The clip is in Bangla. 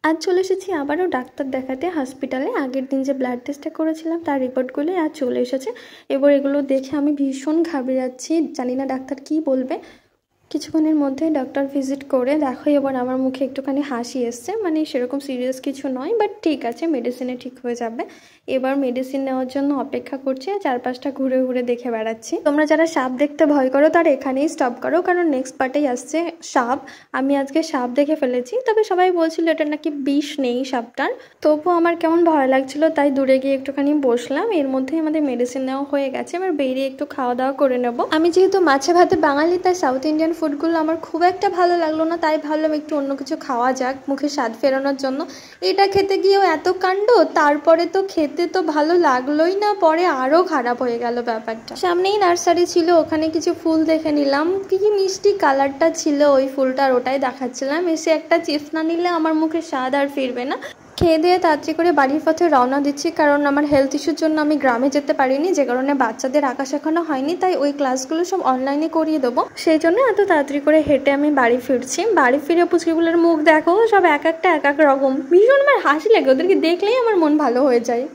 আজ চলে এসেছি আবারও ডাক্তার দেখাতে হসপিটালে। আগের দিন যে ব্লাড টেস্টটা করেছিলাম তার রিপোর্টগুলো আজ চলে এসেছে। এবার এগুলো দেখে আমি ভীষণ ঘাবড়ে যাচ্ছি, জানি না ডাক্তার কি বলবে। কিছুক্ষণের মধ্যেই ডক্টর ভিজিট করে দেখো এবার আমার মুখে একটুখানি হাসি এসছে, মানে সেরকম সিরিয়াস কিছু নয়, বাট ঠিক আছে, মেডিসিনে ঠিক হয়ে যাবে। এবার মেডিসিন নেওয়ার জন্য অপেক্ষা করছি আর চারপাশটা ঘুরে ঘুরে দেখে বেড়াচ্ছি। তোমরা যারা সাপ দেখতে ভয় করো তারা এখানেই স্টপ করো, কারণ নেক্সট পার্টেই আসছে সাপ। আমি আজকে সাপ দেখে ফেলেছি, তবে সবাই বলছিল এটা নাকি বিষ নেই সাপটার, তবুও আমার কেমন ভয় লাগছিল, তাই দূরে গিয়ে একটুখানি বসলাম। এর মধ্যেই আমাদের মেডিসিন নেওয়া হয়ে গেছে, এবার বেরিয়ে একটু খাওয়া দাওয়া করে নেবো। আমি যেহেতু মাছে ভাতে বাঙালি, তাই সাউথ ইন্ডিয়ান ফুডগুলো আমার খুব একটা ভালো লাগলো না, তাই ভাবলাম একটু অন্য কিছু খাওয়া যাক মুখে স্বাদ ফেরানোর জন্য। এটা খেতে গিয়েও এত কাণ্ড, তারপরে তো খেতে তো ভালো লাগলোই না, পরে আরও খারাপ হয়ে গেল ব্যাপারটা। সামনেই নার্সারি ছিল, ওখানে কিছু ফুল দেখে নিলাম, কি মিষ্টি কালারটা ছিল ওই ফুলটার, ওটাই দেখাচ্ছিলাম। এসে একটা চিপস না নিলে আমার মুখে স্বাদ আর ফিরবে না। খেয়ে দিয়ে তাড়াতাড়ি করে বাড়ির পথে রওনা দিচ্ছি, কারণ আমার হেলথ ইস্যুর জন্য আমি গ্রামে যেতে পারিনি, যে কারণে বাচ্চাদের আঁকা শেখানো হয়নি, তাই ওই ক্লাসগুলো সব অনলাইনে করিয়ে দেবো। সেই জন্য এত তাড়াতাড়ি করে হেঁটে আমি বাড়ি ফিরছি। বাড়ি ফিরে পুচকিগুলোর মুখ দেখো, সব এক একটা এক এক রকম, ভীষণ আমার হাসি লাগে, ওদেরকে দেখলেই আমার মন ভালো হয়ে যায়।